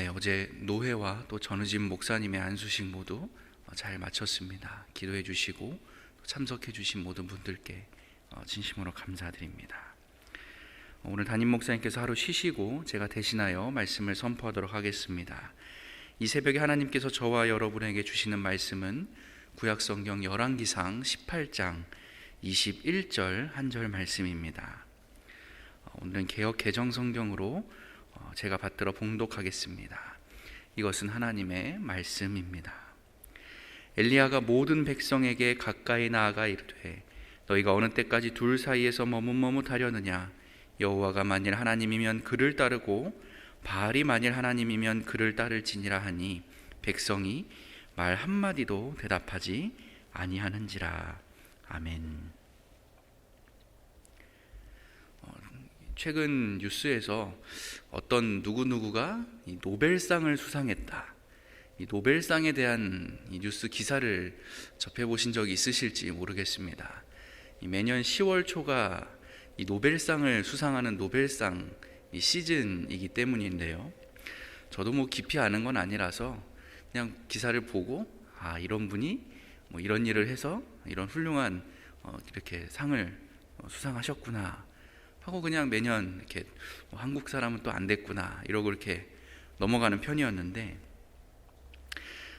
어제 노회와 또 전우진 목사님의 안수식 모두 잘 마쳤습니다. 기도해 주시고 참석해 주신 모든 분들께 진심으로 감사드립니다. 오늘 담임 목사님께서 하루 쉬시고 제가 대신하여 말씀을 선포하도록 하겠습니다. 이 새벽에 하나님께서 저와 여러분에게 주시는 말씀은 구약성경 열왕기상 18장 21절 한 절 말씀입니다. 오늘은 개역 개정성경으로 제가 받들어 봉독하겠습니다. 이것은 하나님의 말씀입니다. 엘리야가 모든 백성에게 가까이 나아가 이르되 너희가 어느 때까지 둘 사이에서 머뭇머뭇하려느냐. 여호와가 만일 하나님이면 그를 따르고 바알이 만일 하나님이면 그를 따를지니라 하니 백성이 말 한마디도 대답하지 아니하는지라. 아멘. 최근 뉴스에서 어떤 누구누구가 이 노벨상을 수상했다, 이 노벨상에 대한 이 뉴스 기사를 접해보신 적이 있으실지 모르겠습니다. 매년 10월 초가 이 노벨상을 수상하는 노벨상 이 시즌이기 때문인데요, 저도 깊이 아는 건 아니라서 그냥 기사를 보고 이런 분이 이런 일을 해서 이런 훌륭한 이렇게 상을 수상하셨구나 하고 그냥 매년 이렇게 한국 사람은 또 안 됐구나 이러고 이렇게 넘어가는 편이었는데,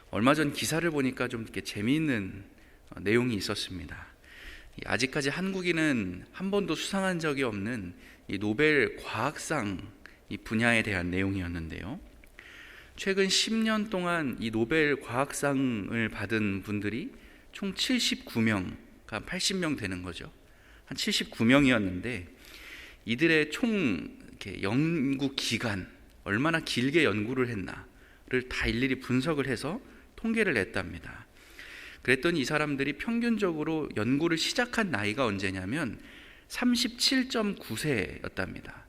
얼마 전 기사를 보니까 좀 이렇게 재미있는 내용이 있었습니다. 아직까지 한국인은 한 번도 수상한 적이 없는 이 노벨 과학상 이 분야에 대한 내용이었는데요, 최근 10년 동안 이 노벨 과학상을 받은 분들이 총 79명, 한 80명 되는 거죠. 한 79명이었는데 이들의 총 연구 기간, 얼마나 길게 연구를 했나를 다 일일이 분석을 해서 통계를 냈답니다. 그랬더니 이 사람들이 평균적으로 연구를 시작한 나이가 언제냐면 37.9세였답니다.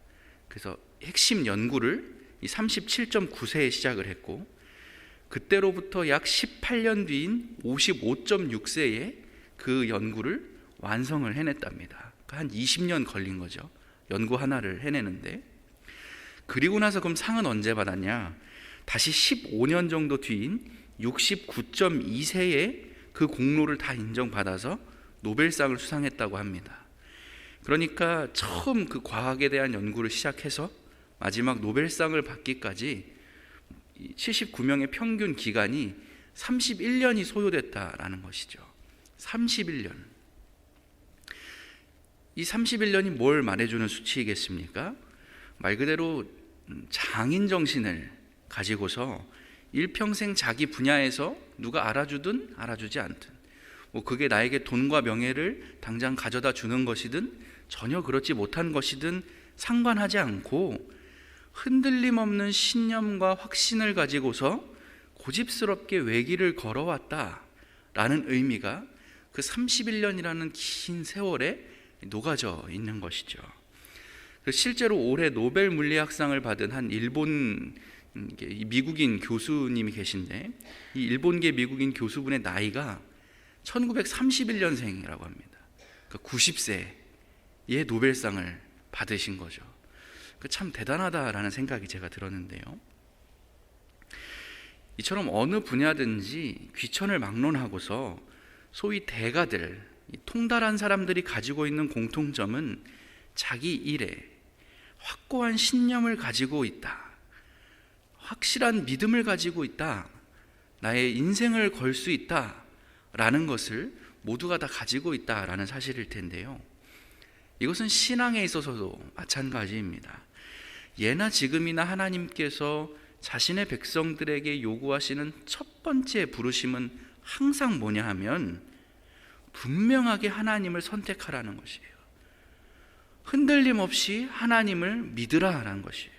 그래서 핵심 연구를 이 37.9세에 시작을 했고, 그때로부터 약 18년 뒤인 55.6세에 그 연구를 완성을 해냈답니다. 그러니까 한 20년 걸린 거죠, 연구 하나를 해내는데. 그리고 나서 그럼 상은 언제 받았냐? 다시 15년 정도 뒤인 69.2세에 그 공로를 다 인정받아서 노벨상을 수상했다고 합니다. 그러니까 처음 그 과학에 대한 연구를 시작해서 마지막 노벨상을 받기까지 79명의 평균 기간이 31년이 소요됐다라는 것이죠. 31년. 이 31년이 뭘 말해주는 수치이겠습니까? 말 그대로 장인 정신을 가지고서 일평생 자기 분야에서 누가 알아주든 알아주지 않든, 그게 나에게 돈과 명예를 당장 가져다 주는 것이든 전혀 그렇지 못한 것이든 상관하지 않고 흔들림 없는 신념과 확신을 가지고서 고집스럽게 외길을 걸어왔다라는 의미가 그 31년이라는 긴 세월에 녹아져 있는 것이죠. 실제로 올해 노벨 물리학상을 받은 한 일본 미국인 교수님이 계신데, 이 일본계 미국인 교수분의 나이가 1931년생이라고 합니다. 그러니까 90세에 노벨상을 받으신 거죠. 참 대단하다라는 생각이 제가 들었는데요, 이처럼 어느 분야든지 귀천을 막론하고서 소위 대가들, 통달한 사람들이 가지고 있는 공통점은 자기 일에 확고한 신념을 가지고 있다, 확실한 믿음을 가지고 있다, 나의 인생을 걸 수 있다 라는 것을 모두가 다 가지고 있다라는 사실일 텐데요, 이것은 신앙에 있어서도 마찬가지입니다. 예나 지금이나 하나님께서 자신의 백성들에게 요구하시는 첫 번째 부르심은 항상 뭐냐 하면 분명하게 하나님을 선택하라는 것이에요. 흔들림 없이 하나님을 믿으라라는 것이에요.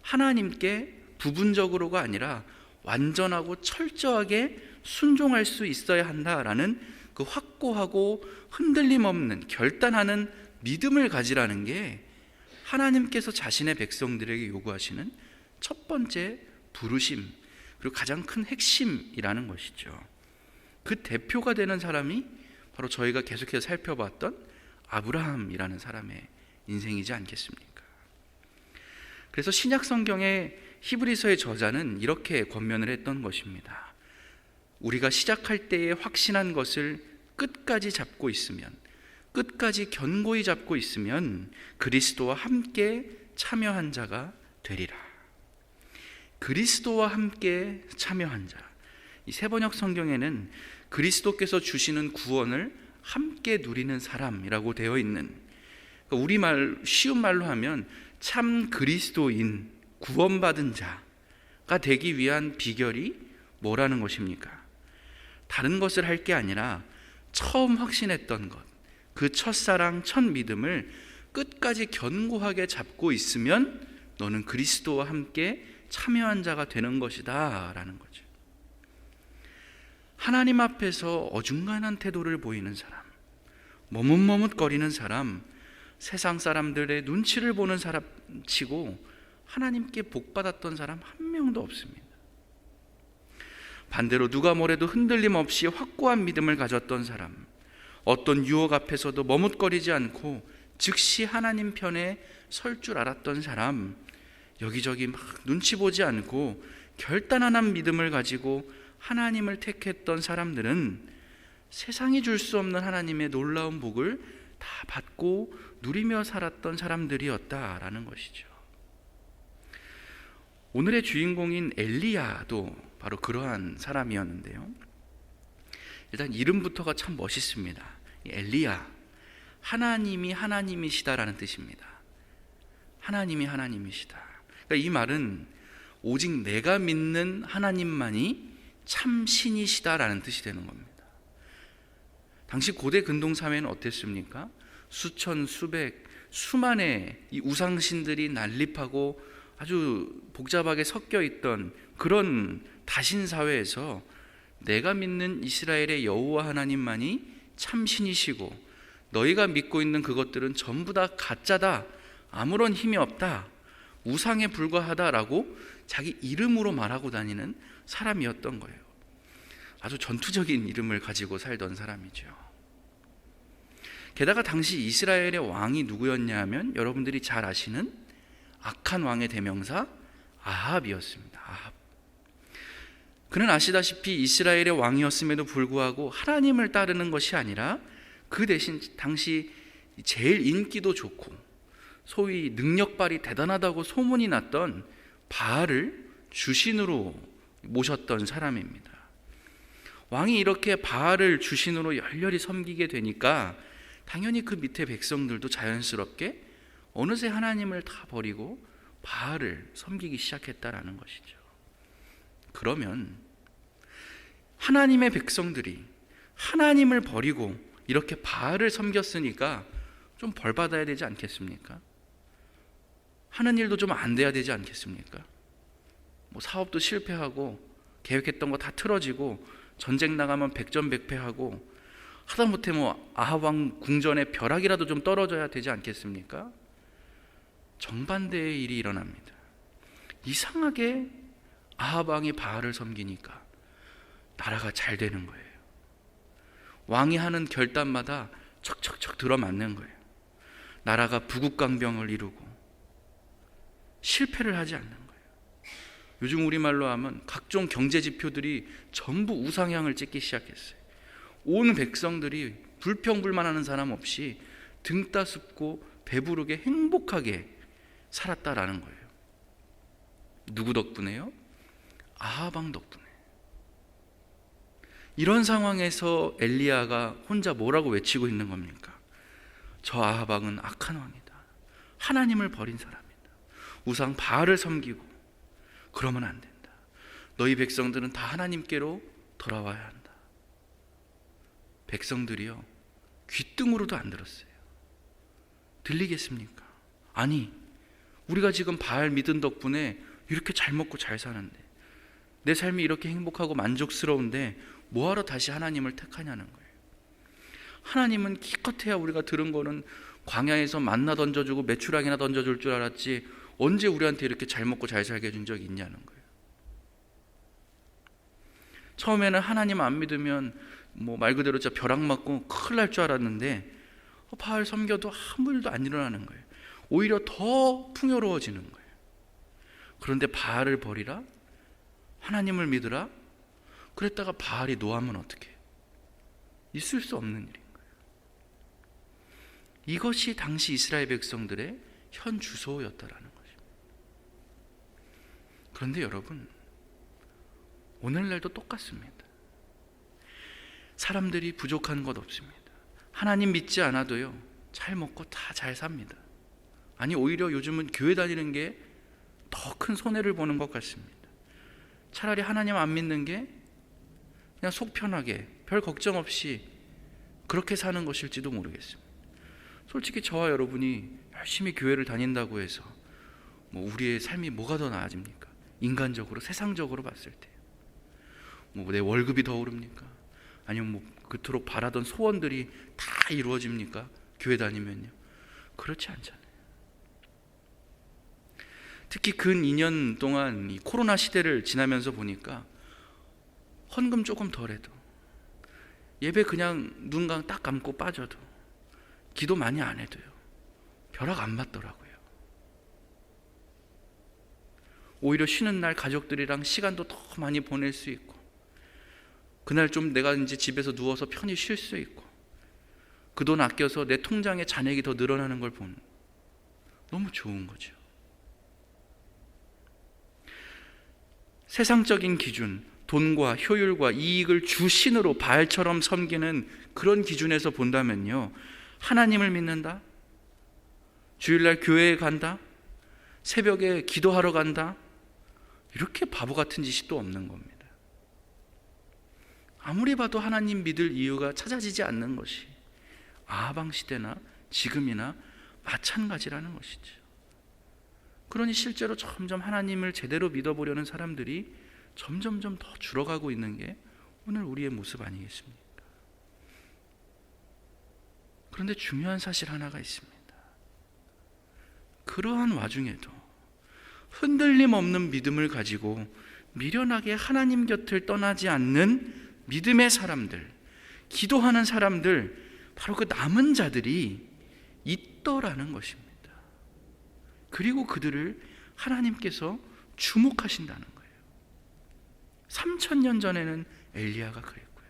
하나님께 부분적으로가 아니라 완전하고 철저하게 순종할 수 있어야 한다라는 그 확고하고 흔들림 없는 결단하는 믿음을 가지라는 게 하나님께서 자신의 백성들에게 요구하시는 첫 번째 부르심, 그리고 가장 큰 핵심이라는 것이죠. 그 대표가 되는 사람이 바로 저희가 계속해서 살펴봤던 아브라함이라는 사람의 인생이지 않겠습니까? 그래서 신약 성경에 히브리서의 저자는 이렇게 권면을 했던 것입니다. 우리가 시작할 때에 확신한 것을 끝까지 잡고 있으면, 끝까지 견고히 잡고 있으면 그리스도와 함께 참여한 자가 되리라. 그리스도와 함께 참여한 자. 이 세번역 성경에는 그리스도께서 주시는 구원을 함께 누리는 사람이라고 되어 있는, 그러니까 우리말 쉬운 말로 하면 참 그리스도인, 구원받은 자가 되기 위한 비결이 뭐라는 것입니까? 다른 것을 할 게 아니라 처음 확신했던 것, 그 첫사랑, 첫 믿음을 끝까지 견고하게 잡고 있으면 너는 그리스도와 함께 참여한 자가 되는 것이다 라는 거죠. 하나님 앞에서 어중간한 태도를 보이는 사람, 머뭇머뭇거리는 사람, 세상 사람들의 눈치를 보는 사람 치고 하나님께 복받았던 사람 한 명도 없습니다. 반대로 누가 뭐래도 흔들림 없이 확고한 믿음을 가졌던 사람, 어떤 유혹 앞에서도 머뭇거리지 않고 즉시 하나님 편에 설 줄 알았던 사람, 여기저기 막 눈치 보지 않고 결단한 믿음을 가지고 하나님을 택했던 사람들은 세상이 줄 수 없는 하나님의 놀라운 복을 다 받고 누리며 살았던 사람들이었다라는 것이죠. 오늘의 주인공인 엘리야도 바로 그러한 사람이었는데요. 일단 이름부터가 참 멋있습니다. 엘리야, 하나님이 하나님이시다라는 뜻입니다. 하나님이 하나님이시다. 그러니까 이 말은 오직 내가 믿는 하나님만이 참 신이시다라는 뜻이 되는 겁니다. 당시 고대 근동 사회는 어땠습니까? 수천, 수백, 수만의 이 우상신들이 난립하고 아주 복잡하게 섞여 있던 그런 다신 사회에서 내가 믿는 이스라엘의 여호와 하나님만이 참 신이시고 너희가 믿고 있는 그것들은 전부 다 가짜다, 아무런 힘이 없다, 우상에 불과하다라고 자기 이름으로 말하고 다니는 사람이었던 거예요. 아주 전투적인 이름을 가지고 살던 사람이죠. 게다가 당시 이스라엘의 왕이 누구였냐 하면 여러분들이 잘 아시는 악한 왕의 대명사 아합이었습니다. 아합. 그는 아시다시피 이스라엘의 왕이었음에도 불구하고 하나님을 따르는 것이 아니라 그 대신 당시 제일 인기도 좋고 소위 능력발이 대단하다고 소문이 났던 바알을 주신으로 모셨던 사람입니다. 왕이 이렇게 바알을 주신으로 열렬히 섬기게 되니까 당연히 그 밑에 백성들도 자연스럽게 어느새 하나님을 다 버리고 바알을 섬기기 시작했다라는 것이죠. 그러면 하나님의 백성들이 하나님을 버리고 이렇게 바알을 섬겼으니까 좀 벌받아야 되지 않겠습니까? 하는 일도 좀 안 돼야 되지 않겠습니까? 뭐 사업도 실패하고 계획했던 거 다 틀어지고 전쟁 나가면 백전백패하고 하다못해 뭐 아합 왕 궁전에 벼락이라도 좀 떨어져야 되지 않겠습니까? 정반대의 일이 일어납니다. 이상하게 아합 왕이 바알을 섬기니까 나라가 잘 되는 거예요. 왕이 하는 결단마다 척척척 들어맞는 거예요. 나라가 부국강병을 이루고 실패를 하지 않는 거예요. 요즘 우리말로 하면 각종 경제 지표들이 전부 우상향을 찍기 시작했어요. 온 백성들이 불평불만하는 사람 없이 등 따숩고 배부르게 행복하게 살았다라는 거예요. 누구 덕분에요? 아합 왕 덕분에. 이런 상황에서 엘리야가 혼자 뭐라고 외치고 있는 겁니까? 저 아합 왕은 악한 왕이다. 하나님을 버린 사람이다. 우상 바알을 섬기고 그러면 안 된다. 너희 백성들은 다 하나님께로 돌아와야 한다. 백성들이요, 귓등으로도 안 들었어요. 들리겠습니까? 아니, 우리가 지금 바알 믿은 덕분에 이렇게 잘 먹고 잘 사는데, 내 삶이 이렇게 행복하고 만족스러운데 뭐하러 다시 하나님을 택하냐는 거예요. 하나님은 기껏해야 우리가 들은 거는 광야에서 만나 던져주고 메추라기나 던져줄 줄 알았지 언제 우리한테 이렇게 잘 먹고 잘 살게 해준 적이 있냐는 거예요. 처음에는 하나님 안 믿으면 뭐 말 그대로 진짜 벼락 맞고 큰일 날 줄 알았는데 바알 섬겨도 아무 일도 안 일어나는 거예요. 오히려 더 풍요로워지는 거예요. 그런데 바알을 버리라? 하나님을 믿으라? 그랬다가 바알이 노하면 어떻게? 있을 수 없는 일인 거예요. 이것이 당시 이스라엘 백성들의 현 주소였다라는 것입니다. 그런데 여러분, 오늘날도 똑같습니다. 사람들이 부족한 것 없습니다. 하나님 믿지 않아도요, 잘 먹고 다 잘 삽니다. 아니, 오히려 요즘은 교회 다니는 게 더 큰 손해를 보는 것 같습니다. 차라리 하나님 안 믿는 게 그냥 속 편하게 별 걱정 없이 그렇게 사는 것일지도 모르겠습니다. 솔직히 저와 여러분이 열심히 교회를 다닌다고 해서 우리의 삶이 뭐가 더 나아집니까? 인간적으로, 세상적으로 봤을 때 내 월급이 더 오릅니까? 아니면 그토록 바라던 소원들이 다 이루어집니까? 교회 다니면요. 그렇지 않잖아요. 특히 근 2년 동안 이 코로나 시대를 지나면서 보니까 헌금 조금 덜해도, 예배 그냥 눈 딱 감고 빠져도, 기도 많이 안 해도요, 벼락 안 맞더라고요. 오히려 쉬는 날 가족들이랑 시간도 더 많이 보낼 수 있고, 그날 좀 내가 이제 집에서 누워서 편히 쉴 수 있고, 그 돈 아껴서 내 통장에 잔액이 더 늘어나는 걸 보는, 너무 좋은 거죠. 세상적인 기준, 돈과 효율과 이익을 주신으로 바알처럼 섬기는 그런 기준에서 본다면요, 하나님을 믿는다, 주일날 교회에 간다, 새벽에 기도하러 간다, 이렇게 바보 같은 짓이 또 없는 겁니다. 아무리 봐도 하나님 믿을 이유가 찾아지지 않는 것이 아하방 시대나 지금이나 마찬가지라는 것이죠. 그러니 실제로 점점 하나님을 제대로 믿어보려는 사람들이 점점점 더 줄어가고 있는 게 오늘 우리의 모습 아니겠습니까? 그런데 중요한 사실 하나가 있습니다. 그러한 와중에도 흔들림 없는 믿음을 가지고 미련하게 하나님 곁을 떠나지 않는 믿음의 사람들, 기도하는 사람들, 바로 그 남은 자들이 있더라는 것입니다. 그리고 그들을 하나님께서 주목하신다는 거예요. 3000년 전에는 엘리야가 그랬고요,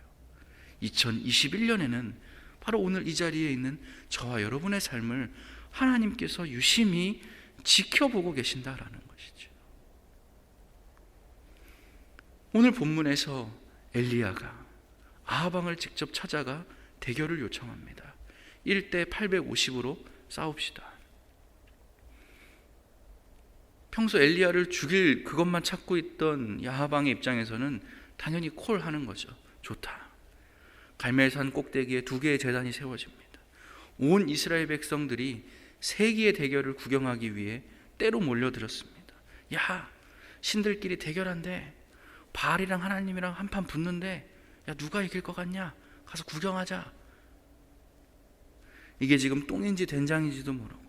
2021년에는 바로 오늘 이 자리에 있는 저와 여러분의 삶을 하나님께서 유심히 지켜보고 계신다라는 것이죠. 오늘 본문에서 엘리야가 아하방을 직접 찾아가 대결을 요청합니다. 1대 850으로 싸웁시다. 평소 엘리야를 죽일 그것만 찾고 있던 아하방의 입장에서는 당연히 콜하는 거죠. 좋다. 갈멜산 꼭대기에 2개의 제단이 세워집니다. 온 이스라엘 백성들이 세기의 대결을 구경하기 위해 때로 몰려들었습니다. 야, 신들끼리 대결한데 바알이랑 하나님이랑 한판 붙는데, 야, 누가 이길 것 같냐? 가서 구경하자. 이게 지금 똥인지 된장인지도 모르고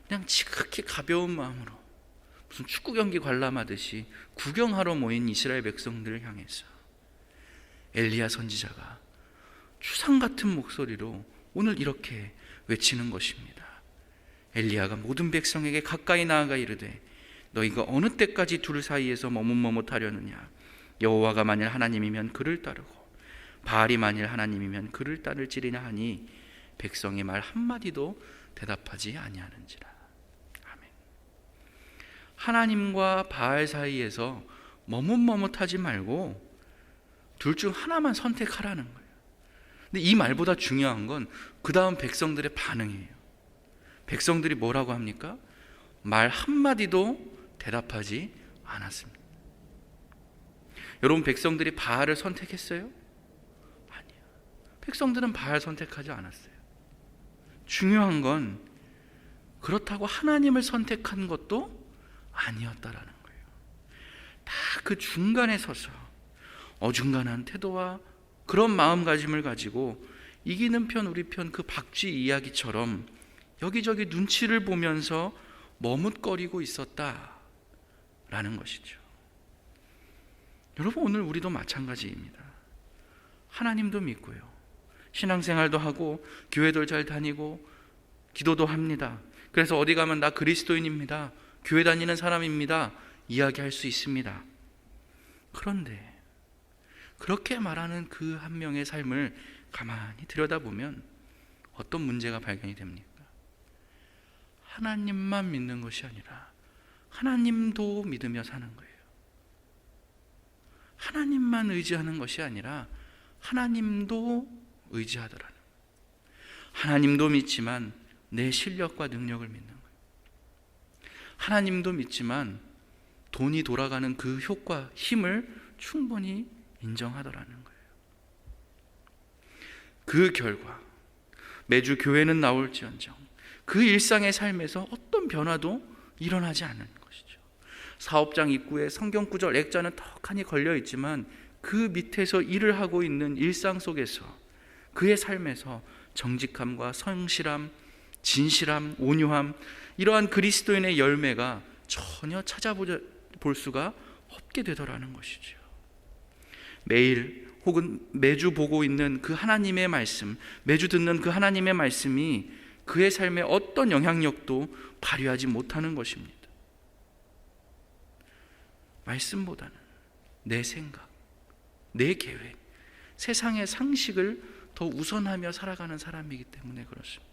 그냥 지극히 가벼운 마음으로 무슨 축구 경기 관람하듯이 구경하러 모인 이스라엘 백성들을 향해서 엘리야 선지자가 추상 같은 목소리로 오늘 이렇게 외치는 것입니다. 엘리야가 모든 백성에게 가까이 나아가 이르되, 너희가 어느 때까지 둘 사이에서 머뭇머뭇하려느냐? 여호와가 만일 하나님이면 그를 따르고 바알이 만일 하나님이면 그를 따를지리냐 하니 백성의 말 한마디도 대답하지 아니하는지라. 아멘. 하나님과 바알 사이에서 머뭇머뭇하지 말고 둘 중 하나만 선택하라는 거예요. 근데 이 말보다 중요한 건 그 다음 백성들의 반응이에요. 백성들이 뭐라고 합니까? 말 한마디도 대답하지 않았습니다. 여러분, 백성들이 바알을 선택했어요? 아니요. 백성들은 바알 선택하지 않았어요. 중요한 건 그렇다고 하나님을 선택한 것도 아니었다라는 거예요. 다 그 중간에 서서 어중간한 태도와 그런 마음가짐을 가지고 이기는 편 우리 편 그 박쥐 이야기처럼 여기저기 눈치를 보면서 머뭇거리고 있었다라는 것이죠. 여러분, 오늘 우리도 마찬가지입니다. 하나님도 믿고요, 신앙생활도 하고 교회도 잘 다니고 기도도 합니다. 그래서 어디 가면 나 그리스도인입니다, 교회 다니는 사람입니다, 이야기할 수 있습니다. 그런데 그렇게 말하는 그 한 명의 삶을 가만히 들여다보면 어떤 문제가 발견이 됩니까? 하나님만 믿는 것이 아니라 하나님도 믿으며 사는 거예요. 하나님만 의지하는 것이 아니라 하나님도 의지하더라는 거예요. 하나님도 믿지만 내 실력과 능력을 믿는 거예요. 하나님도 믿지만 돈이 돌아가는 그 효과, 힘을 충분히 인정하더라는 거예요. 그 결과 매주 교회는 나올지언정 그 일상의 삶에서 어떤 변화도 일어나지 않는 것이죠. 사업장 입구에 성경 구절 액자는 턱하니 걸려 있지만 그 밑에서 일을 하고 있는 일상 속에서 그의 삶에서 정직함과 성실함, 진실함, 온유함, 이러한 그리스도인의 열매가 전혀 찾아볼 수가 없게 되더라는 것이죠. 매일 혹은 매주 보고 있는 그 하나님의 말씀, 매주 듣는 그 하나님의 말씀이 그의 삶에 어떤 영향력도 발휘하지 못하는 것입니다. 말씀보다는 내 생각, 내 계획, 세상의 상식을 더 우선하며 살아가는 사람이기 때문에 그렇습니다.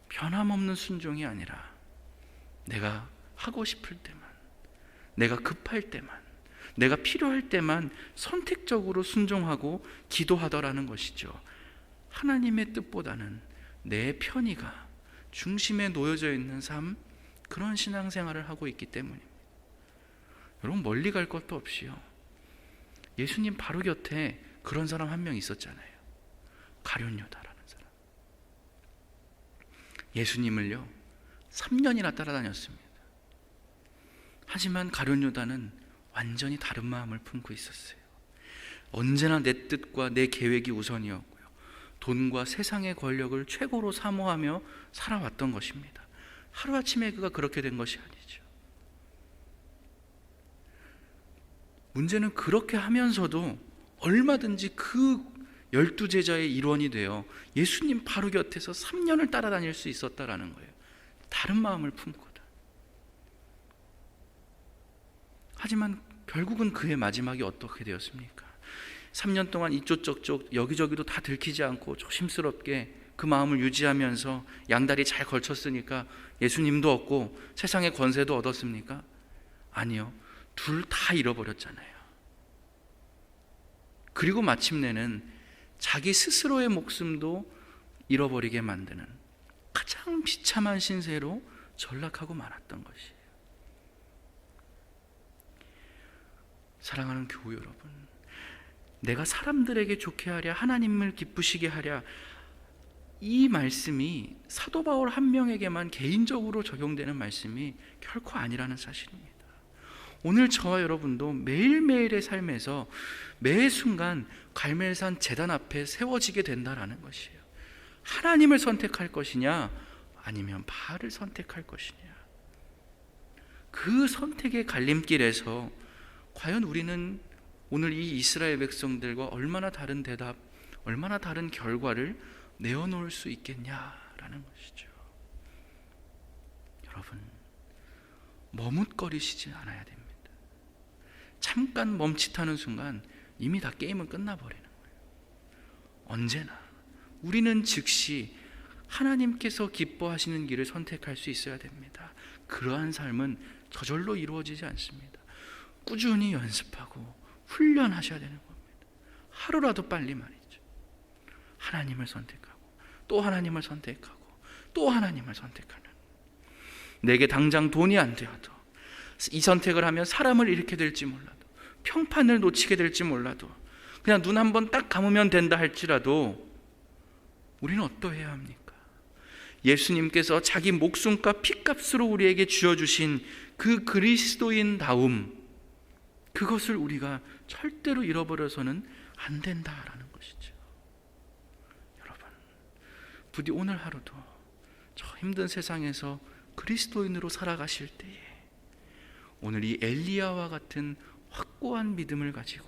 변함없는 순종이 아니라 내가 하고 싶을 때만, 내가 급할 때만, 내가 필요할 때만 선택적으로 순종하고 기도하더라는 것이죠. 하나님의 뜻보다는 내 편의가 중심에 놓여져 있는 삶, 그런 신앙생활을 하고 있기 때문입니다. 여러분, 멀리 갈 것도 없이요, 예수님 바로 곁에 그런 사람 한 명 있었잖아요. 가룟 유다라는 사람. 예수님을요 3년이나 따라다녔습니다. 하지만 가룟 유다는 완전히 다른 마음을 품고 있었어요. 언제나 내 뜻과 내 계획이 우선이었고요, 돈과 세상의 권력을 최고로 사모하며 살아왔던 것입니다. 하루아침에 그가 그렇게 된 것이 아니죠. 문제는 그렇게 하면서도 얼마든지 그 12제자의 일원이 되어 예수님 바로 곁에서 3년을 따라다닐 수 있었다라는 거예요. 다른 마음을 품고다. 하지만 결국은 그의 마지막이 어떻게 되었습니까? 3년 동안 이쪽 저쪽 여기저기도 다 들키지 않고 조심스럽게 그 마음을 유지하면서 양다리 잘 걸쳤으니까 예수님도 얻고 세상의 권세도 얻었습니까? 아니요. 둘 다 잃어버렸잖아요. 그리고 마침내는 자기 스스로의 목숨도 잃어버리게 만드는 가장 비참한 신세로 전락하고 말았던 것이에요. 사랑하는 교우 여러분, 내가 사람들에게 좋게 하랴, 하나님을 기쁘시게 하랴, 이 말씀이 사도 바울 한 명에게만 개인적으로 적용되는 말씀이 결코 아니라는 사실입니다. 오늘 저와 여러분도 매일매일의 삶에서 매 순간 갈멜산 제단 앞에 세워지게 된다라는 것이에요. 하나님을 선택할 것이냐 아니면 바알을 선택할 것이냐, 그 선택의 갈림길에서 과연 우리는 오늘 이 이스라엘 백성들과 얼마나 다른 대답, 얼마나 다른 결과를 내어놓을 수 있겠냐라는 것이죠. 여러분, 머뭇거리시지 않아야 됩니다. 잠깐 멈칫하는 순간 이미 다 게임은 끝나버리는 거예요. 언제나 우리는 즉시 하나님께서 기뻐하시는 길을 선택할 수 있어야 됩니다. 그러한 삶은 저절로 이루어지지 않습니다. 꾸준히 연습하고 훈련하셔야 되는 겁니다. 하루라도 빨리 말이죠. 하나님을 선택하고 또 하나님을 선택하고 또 하나님을 선택하는, 내게 당장 돈이 안 되어도 이 선택을 하면 사람을 잃게 될지 몰라도, 평판을 놓치게 될지 몰라도, 그냥 눈 한 번 딱 감으면 된다 할지라도 우리는 어떠해야 합니까? 예수님께서 자기 목숨과 피값으로 우리에게 쥐어주신 그 그리스도인다움, 그것을 우리가 절대로 잃어버려서는 안 된다라는 것이죠. 여러분, 부디 오늘 하루도 저 힘든 세상에서 그리스도인으로 살아가실 때에 오늘 이 엘리야와 같은 확고한 믿음을 가지고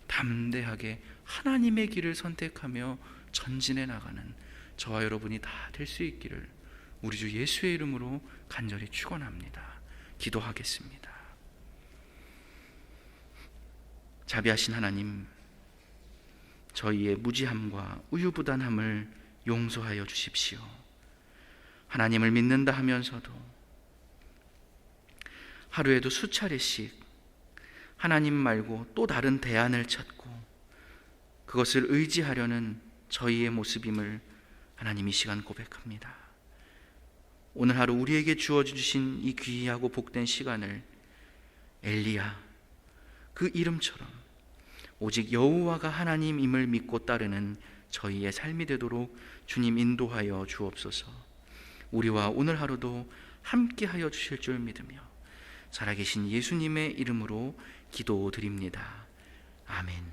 담대하게 하나님의 길을 선택하며 전진해 나가는 저와 여러분이 다 될 수 있기를 우리 주 예수의 이름으로 간절히 축원합니다. 기도하겠습니다. 자비하신 하나님, 저희의 무지함과 우유부단함을 용서하여 주십시오. 하나님을 믿는다 하면서도 하루에도 수차례씩 하나님 말고 또 다른 대안을 찾고 그것을 의지하려는 저희의 모습임을 하나님 이 시간 고백합니다. 오늘 하루 우리에게 주어주신 이 귀하고 복된 시간을 엘리야 그 이름처럼 오직 여호와가 하나님임을 믿고 따르는 저희의 삶이 되도록 주님 인도하여 주옵소서. 우리와 오늘 하루도 함께하여 주실 줄 믿으며 살아계신 예수님의 이름으로 기도드립니다. 아멘.